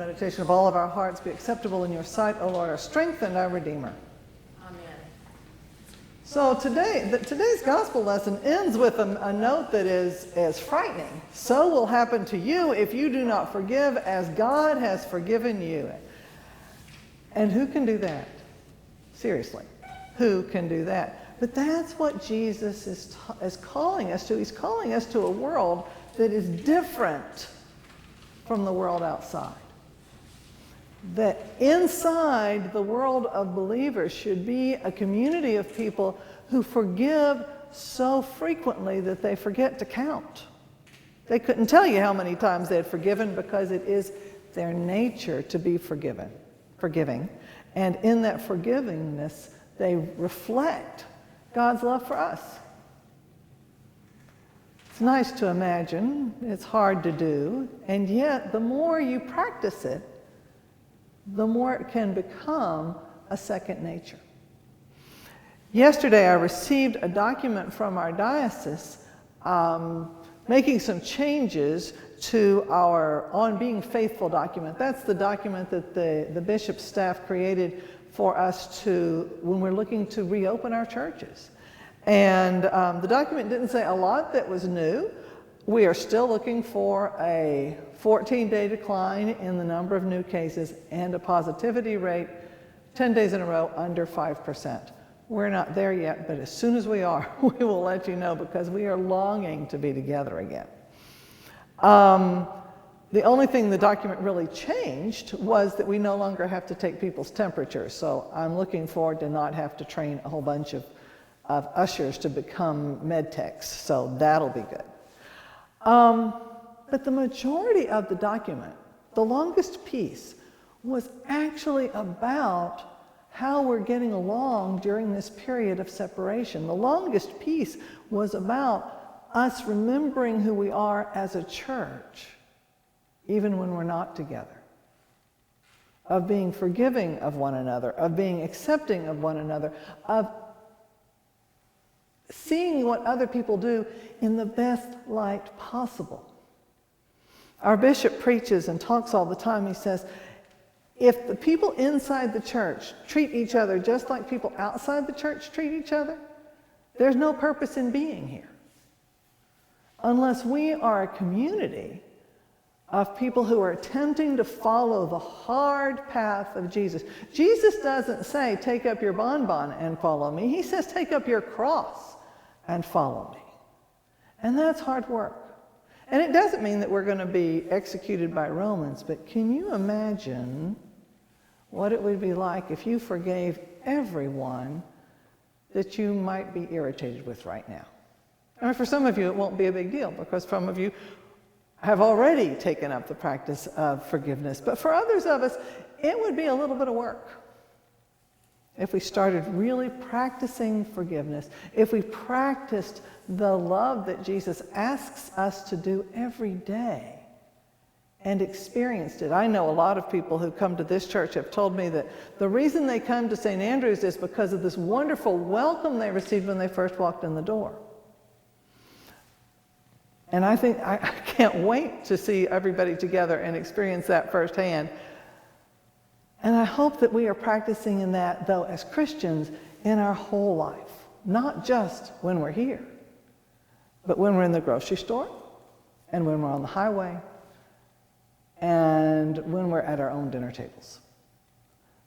meditation of all of our hearts be acceptable in your sight, O Lord, our strength and our Redeemer. Amen. So today's gospel lesson ends with a note that is frightening. So will happen to you if you do not forgive as God has forgiven you. And who can do that? Seriously, who can do that? But that's what Jesus is calling us to. He's calling us to a world that is different from the world outside. That inside the world of believers should be a community of people who forgive so frequently that they forget to count. They couldn't tell you how many times they had forgiven because it is their nature to be forgiving. And in that forgivingness, they reflect God's love for us. It's nice to imagine, it's hard to do, and yet the more you practice it, the more it can become a second nature. Yesterday I received a document from our diocese making some changes to our On Being Faithful document. That's the document that the bishop's staff created for us when we're looking to reopen our churches. And the document didn't say a lot that was new. We are still looking for a 14-day decline in the number of new cases and a positivity rate 10 days in a row under 5%. We're not there yet, but as soon as we are, we will let you know because we are longing to be together again. The only thing the document really changed was that we no longer have to take people's temperatures. So I'm looking forward to not have to train a whole bunch of ushers to become med techs. So that'll be good. But the majority of the document, the longest piece, was actually about how we're getting along during this period of separation. The longest piece was about us remembering who we are as a church, even when we're not together, of being forgiving of one another, of being accepting of one another, of seeing what other people do in the best light possible. Our bishop preaches and talks all the time. He says, if the people inside the church treat each other just like people outside the church treat each other, there's no purpose in being here. Unless we are a community of people who are attempting to follow the hard path of Jesus. Jesus doesn't say, take up your bonbon and follow me. He says, take up your cross and follow me. And that's hard work. And it doesn't mean that we're going to be executed by Romans, but can you imagine what it would be like if you forgave everyone that you might be irritated with right now? I mean, for some of you, it won't be a big deal because some of you have already taken up the practice of forgiveness. But for others of us, it would be a little bit of work. If we started really practicing forgiveness, if we practiced the love that Jesus asks us to do every day and experienced it. I know a lot of people who come to this church have told me that the reason they come to St. Andrew's is because of this wonderful welcome they received when they first walked in the door. And I think I can't wait to see everybody together and experience that firsthand. And I hope that we are practicing in that, though, as Christians, in our whole life. Not just when we're here, but when we're in the grocery store, and when we're on the highway, and when we're at our own dinner tables.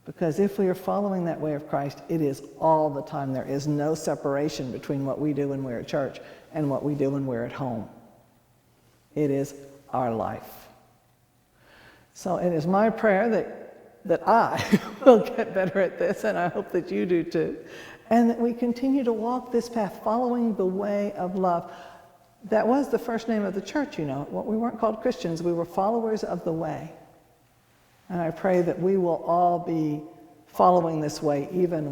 Because if we are following that way of Christ, it is all the time. There is no separation between what we do when we're at church and what we do when we're at home. It is our life. So it is my prayer that I will get better at this, and I hope that you do too, and that we continue to walk this path, following the way of love. That was the first name of the church, you know. We weren't called Christians, we were followers of the way. And I pray that we will all be following this way even